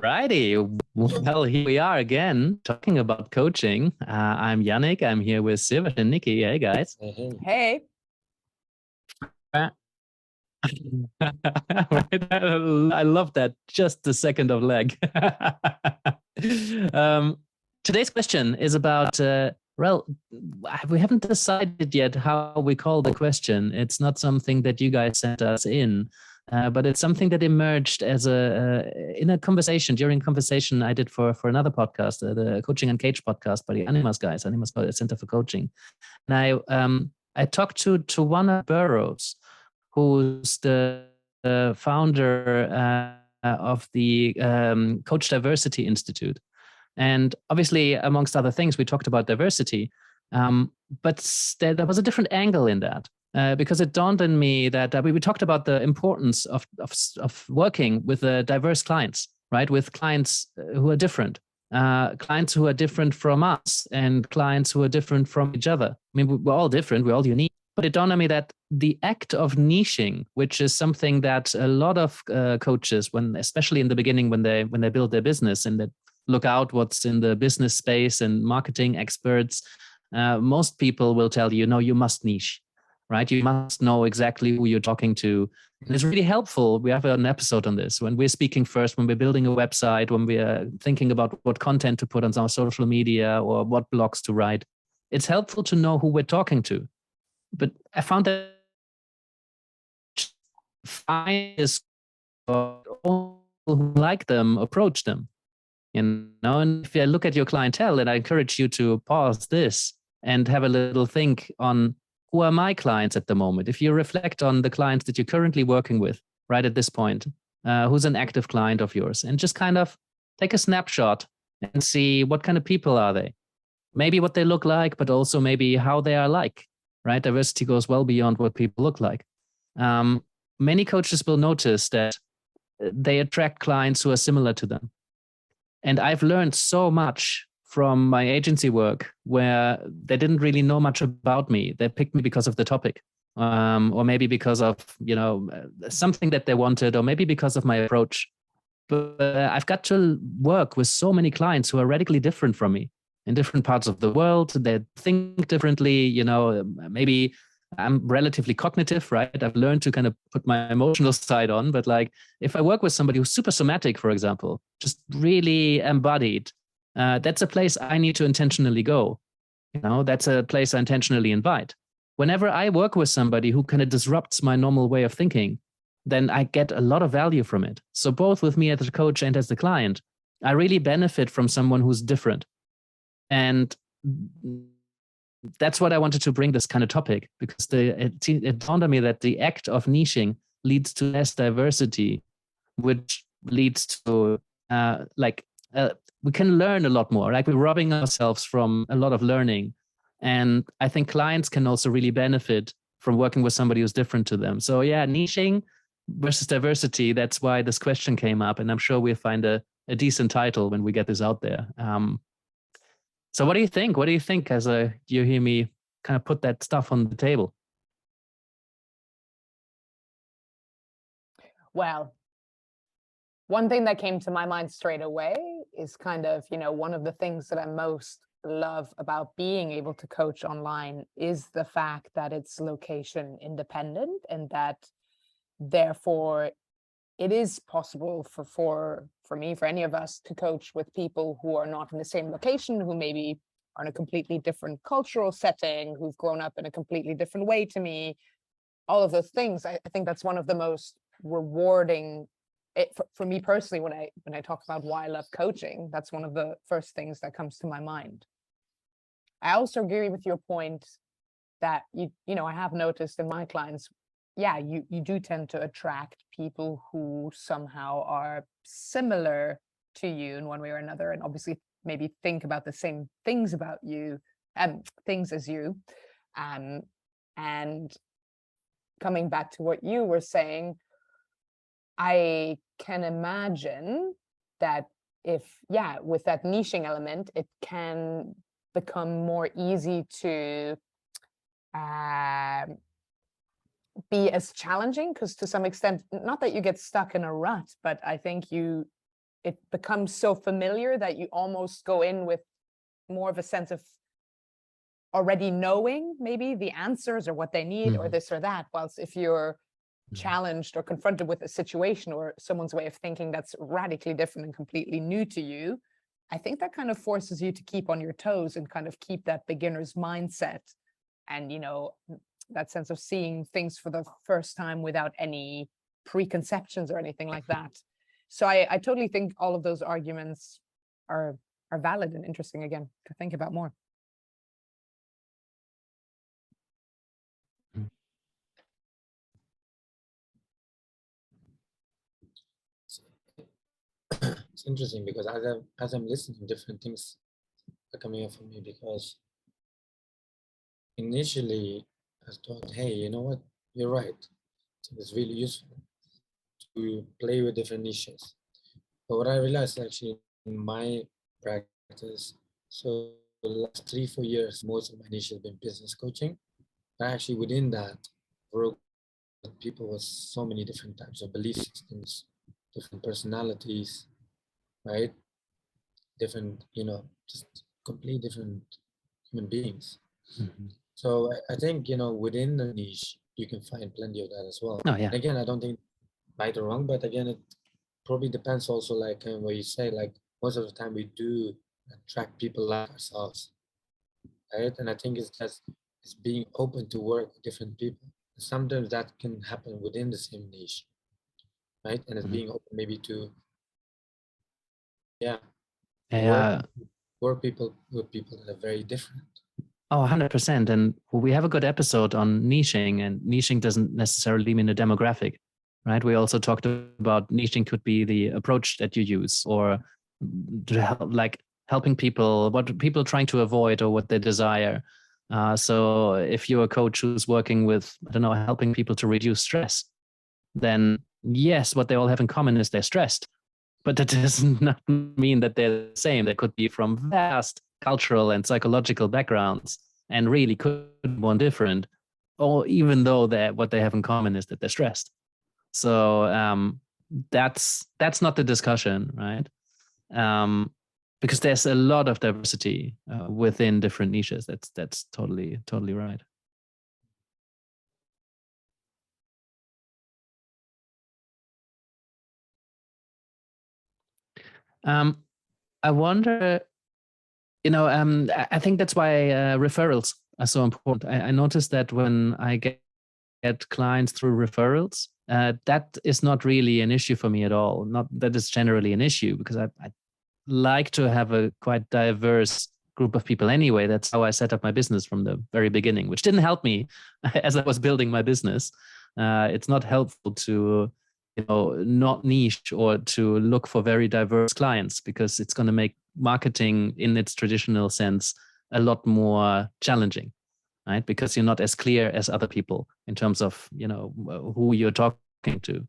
Righty. Well, here we are again talking about coaching. I'm Yannick. I'm here with Siawash and Nicki. Hey, guys. Hey. Right. I love that. Just a second of lag. Today's question is about, well, we haven't decided yet how we call the question. It's not something that you guys sent us in. But it's something that emerged as in a conversation I did for another podcast, the Coaching Uncaged podcast by the Animas guys, Animas Center for Coaching. And I talked to Towanna Burrous, who's the founder of the Coach Diversity Insitute. And obviously, amongst other things, we talked about diversity, but there was a different angle in that. Because it dawned on me that we talked about the importance of working with diverse clients, right? With clients who are different, clients who are different from us, and clients who are different from each other. I mean, we're all different, we're all unique. But it dawned on me that the act of niching, which is something that a lot of coaches, especially in the beginning, when they build their business and they look out what's in the business space and marketing experts, most people will tell you, no, you must niche. Right? You must know exactly who you're talking to. And it's really helpful. We have an episode on this. When we're speaking first, when we're building a website, when we're thinking about what content to put on our social media or what blogs to write, it's helpful to know who we're talking to. But I found that find is all who like them, approach them. You know, and if I look at your clientele, and I encourage you to pause this and have a little think on, who are my clients at the moment? If you reflect on the clients that you're currently working with right at this point, who's an active client of yours, and just kind of take a snapshot and see what kind of people are they? Maybe what they look like, but also maybe how they are like, right? Diversity goes well beyond what people look like. Many coaches will notice that they attract clients who are similar to them. And I've learned so much from my agency work where they didn't really know much about me. They picked me because of the topic, or maybe because of, something that they wanted, or maybe because of my approach. But I've got to work with so many clients who are radically different from me in different parts of the world. They think differently, maybe I'm relatively cognitive, right? I've learned to kind of put my emotional side on, but like if I work with somebody who's super somatic, for example, just really embodied, that's a place I need to intentionally go. That's a place I intentionally invite. Whenever I work with somebody who kind of disrupts my normal way of thinking, then I get a lot of value from it. So both with me as a coach and as the client, I really benefit from someone who's different. And that's what I wanted to bring this kind of topic, because it dawned on me that the act of niching leads to less diversity, which leads to we can learn a lot more. Like, we're robbing ourselves from a lot of learning. And I think clients can also really benefit from working with somebody who's different to them. So yeah, niching versus diversity, that's why this question came up. And I'm sure we'll find a decent title when we get this out there. So what do you think? What do you think as you hear me kind of put that stuff on the table? Well, one thing that came to my mind straight away is kind of, one of the things that I most love about being able to coach online is the fact that it's location independent, and that therefore it is possible for me, for any of us, to coach with people who are not in the same location, who maybe are in a completely different cultural setting, who've grown up in a completely different way to me. All of those things, I think that's one of the most rewarding, for me personally, when I talk about why I love coaching, that's one of the first things that comes to my mind. I also agree with your point that I have noticed in my clients, you do tend to attract people who somehow are similar to you in one way or another, and obviously maybe think about the same things about you, things as you. And coming back to what you were saying, I can imagine that with that niching element, it can become more easy to be as challenging, because to some extent, not that you get stuck in a rut, but I think you it becomes so familiar that you almost go in with more of a sense of already knowing maybe the answers or what they need or this or that. Whilst if you're challenged or confronted with a situation or someone's way of thinking that's radically different and completely new to you, I think that kind of forces you to keep on your toes and kind of keep that beginner's mindset and, you know, that sense of seeing things for the first time without any preconceptions or anything like that. So I totally think all of those arguments are valid and interesting again to think about more. It's interesting because as I'm listening, different things are coming up for me, because initially I thought, hey, you know what, you're right. It's really useful to play with different niches. But what I realized actually in my practice, so the last 3-4 years, most of my niche has been business coaching. But actually within that, work with people with so many different types of belief systems, different personalities, right? Different, you know, just completely different human beings. So I think, you know, within the niche, you can find plenty of that as well. Oh, yeah. And again, I don't think right or wrong, but again, it probably depends also, like what you say, like most of the time we do attract people like ourselves, right? And I think it's just it's being open to work with different people. Sometimes that can happen within the same niche, right? And it's being open maybe to, Yeah. work people with people that are very different. Oh, 100%. And we have a good episode on niching, and niching doesn't necessarily mean a demographic, right? We also talked about niching could be the approach that you use, or to help, like helping people, what people are trying to avoid or what they desire. So if you're a coach who's working with, I don't know, helping people to reduce stress, then yes, what they all have in common is they're stressed. But that does not mean that they're the same. They could be from vast cultural and psychological backgrounds and really could be one different, or even though what they have in common is that they're stressed. So that's not the discussion, right? Because there's a lot of diversity within different niches. That's totally right. I wonder, you know, I think that's why referrals are so important. I noticed that when I get clients through referrals, that is not really an issue for me at all. Not that it's generally an issue, because I like to have a quite diverse group of people anyway. That's how I set up my business from the very beginning, which didn't help me as I was building my business. It's not helpful to, you know, not niche or to look for very diverse clients, because it's going to make marketing in its traditional sense a lot more challenging, right? Because you're not as clear as other people in terms of, you know, who you're talking to.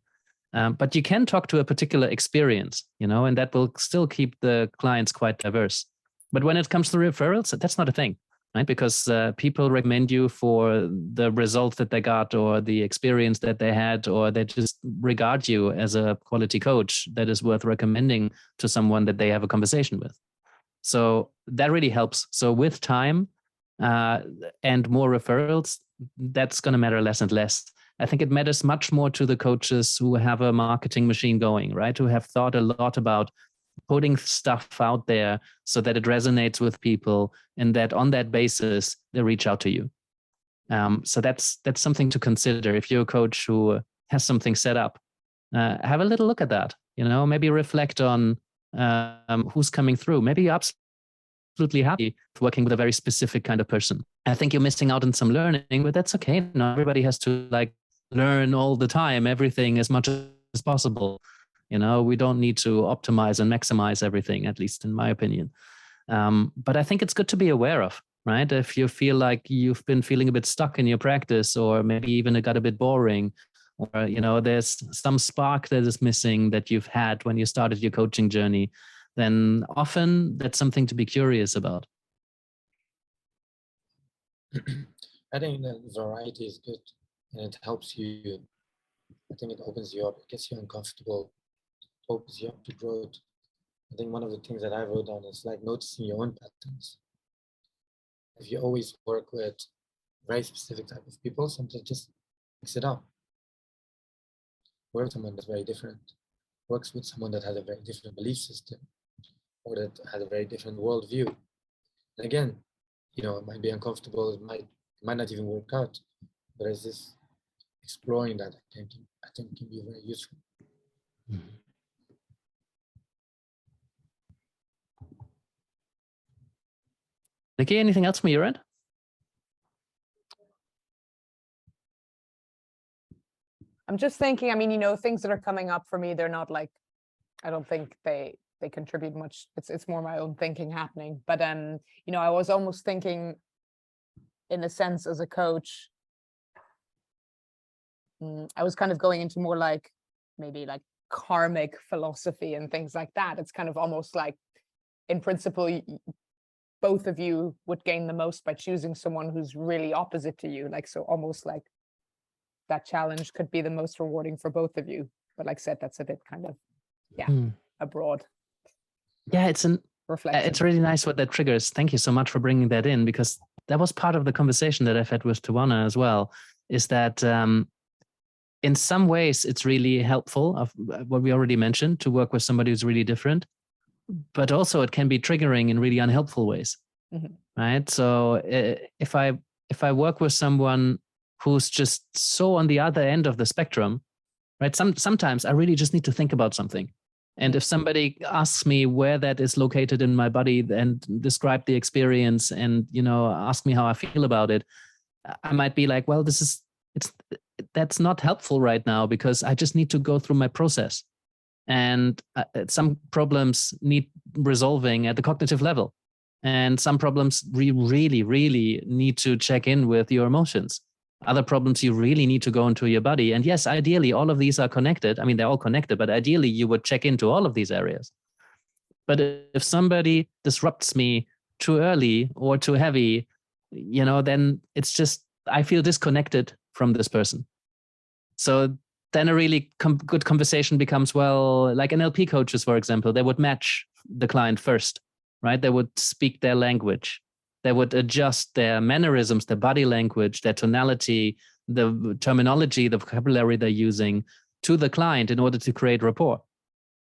But you can talk to a particular experience, you know, and that will still keep the clients quite diverse. But when it comes to referrals, that's not a thing, right? Because people recommend you for the results that they got or the experience that they had, or they just regard you as a quality coach that is worth recommending to someone that they have a conversation with. So that really helps. So with time and more referrals, that's going to matter less and less. I think it matters much more to the coaches who have a marketing machine going, right? Who have thought a lot about putting stuff out there so that it resonates with people, and that on that basis, they reach out to you. So that's something to consider. If you're a coach who has something set up, have a little look at that, you know, maybe reflect on who's coming through. Maybe you're absolutely happy working with a very specific kind of person. I think you're missing out on some learning, but that's okay. Not everybody has to like learn all the time, everything as much as possible. You know, we don't need to optimize and maximize everything, at least in my opinion. But I think it's good to be aware of, right? If you feel like you've been feeling a bit stuck in your practice, or maybe even it got a bit boring, or, you know, there's some spark that is missing that you've had when you started your coaching journey, then often that's something to be curious about. I think that variety is good, and it helps you. I think it opens you up. It gets you uncomfortable, opens you up to growth. I think one of the things that I wrote down is like noticing your own patterns. If you always work with very specific type of people, sometimes just mix it up. Work with someone that's very different. Works with someone that has a very different belief system, or that has a very different worldview. And again, you know, it might be uncomfortable. It might not even work out. But it's this exploring that I think can be very useful. Nicki, anything else from your end? I'm just thinking, I mean, you know, things that are coming up for me, they're not like, I don't think they contribute much. It's more my own thinking happening. But you know, I was almost thinking, in a sense, as a coach, I was kind of going into more like maybe like karmic philosophy and things like that. It's kind of almost like, in principle, both of you would gain the most by choosing someone who's really opposite to you. Like, so almost like that challenge could be the most rewarding for both of you. But like I said, that's a bit kind of, yeah, abroad. Yeah, it's reflection. It's really nice what that triggers. Thank you so much for bringing that in, because that was part of the conversation that I've had with Towanna as well, is that in some ways it's really helpful, of what we already mentioned, to work with somebody who's really different, but also it can be triggering in really unhelpful ways, right? So if I work with someone who's just so on the other end of the spectrum, right? Sometimes I really just need to think about something. And if somebody asks me where that is located in my body and describe the experience and, you know, ask me how I feel about it, I might be like, well, that's not helpful right now, because I just need to go through my process. And some problems need resolving at the cognitive level. And some problems really, really need to check in with your emotions. Other problems, you really need to go into your body. And yes, ideally, all of these are connected. I mean, they're all connected, but ideally, you would check into all of these areas. But if somebody disrupts me too early or too heavy, you know, then it's just, I feel disconnected from this person. So then a really good conversation becomes, well, like NLP coaches, for example, they would match the client first, right? They would speak their language. They would adjust their mannerisms, their body language, their tonality, the terminology, the vocabulary they're using to the client in order to create rapport,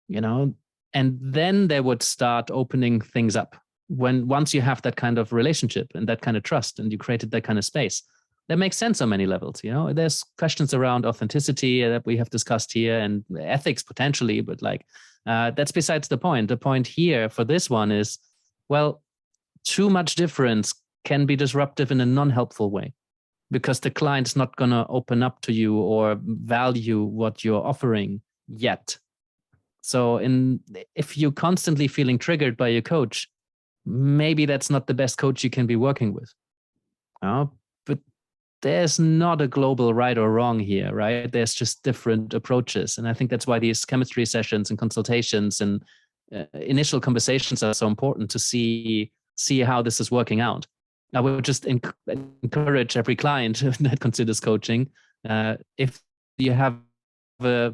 you know? And then they would start opening things up. Once you have that kind of relationship and that kind of trust, and you created that kind of space, that makes sense on many levels. You know, there's questions around authenticity that we have discussed here, and ethics potentially, but like that's besides the point. The point here for this one is, well, too much difference can be disruptive in a non-helpful way, because the client is not going to open up to you or value what you're offering yet. So if you're constantly feeling triggered by your coach, maybe that's not the best coach you can be working with. But there's not a global right or wrong here, right? There's just different approaches. And I think that's why these chemistry sessions and consultations and initial conversations are so important, to see how this is working out. I would just encourage every client that considers coaching, if you have a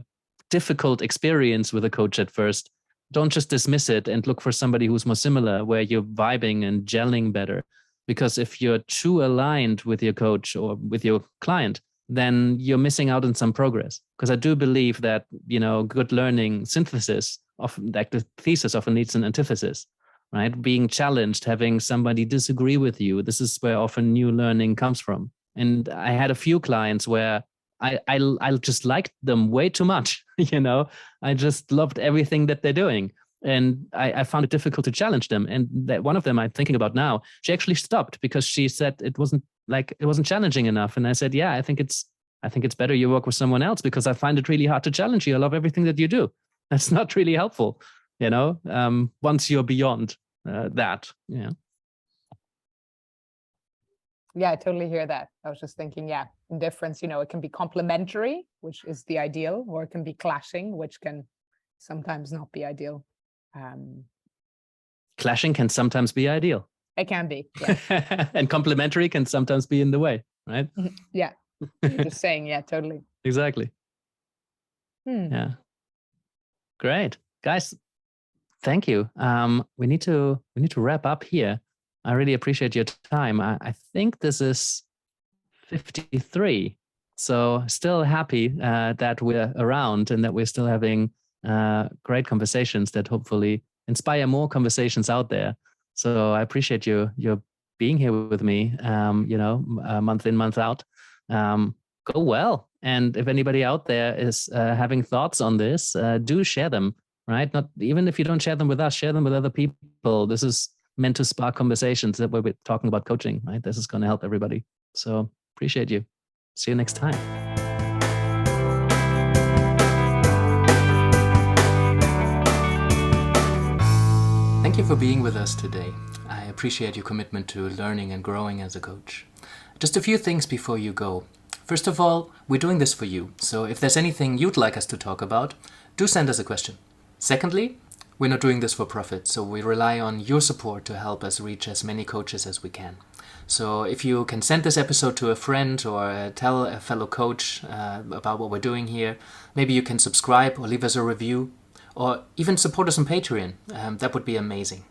difficult experience with a coach at first, don't just dismiss it and look for somebody who's more similar, where you're vibing and gelling better. Because if you're too aligned with your coach or with your client, then you're missing out on some progress. Because I do believe that, you know, good learning synthesis, often like the thesis often needs an antithesis, right? Being challenged, having somebody disagree with you. This is where often new learning comes from. And I had a few clients where I just liked them way too much. You know, I just loved everything that they're doing. And I found it difficult to challenge them. And that one of them I'm thinking about now, she actually stopped because she said it wasn't challenging enough. And I said, yeah, I think it's better you work with someone else, because I find it really hard to challenge you. I love everything that you do. That's not really helpful, you know, once you're beyond that. Yeah. Yeah, I totally hear that. I was just thinking, yeah, indifference, you know, it can be complementary, which is the ideal, or it can be clashing, which can sometimes not be ideal. Clashing can sometimes be ideal. It can be, yeah. And complementary can sometimes be in the way, right? Yeah, just saying, yeah, totally. Exactly. Yeah. Great. Guys, thank you. We need to wrap up here. I really appreciate your time. I think this is 53. So still happy that we're around and that we're still having great conversations that hopefully inspire more conversations out there. So I appreciate you being here with me, month in, month out. Go well. And if anybody out there is having thoughts on this, do share them, right? Not even if you don't share them with us, share them with other people. This is meant to spark conversations that we're talking about coaching, right? This is going to help everybody. So appreciate you. See you next time. Thank you for being with us today. I appreciate your commitment to learning and growing as a coach. Just a few things before you go. First of all, we're doing this for you. So if there's anything you'd like us to talk about, do send us a question. Secondly, we're not doing this for profit, so we rely on your support to help us reach as many coaches as we can. So if you can send this episode to a friend or tell a fellow coach about what we're doing here, maybe you can subscribe or leave us a review or even support us on Patreon. That would be amazing.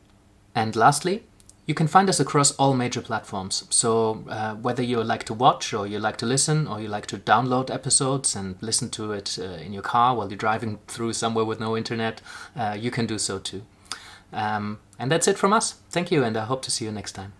And lastly, you can find us across all major platforms. So whether you like to watch or you like to listen or you like to download episodes and listen to it in your car while you're driving through somewhere with no internet, you can do so too. And that's it from us. Thank you, and I hope to see you next time.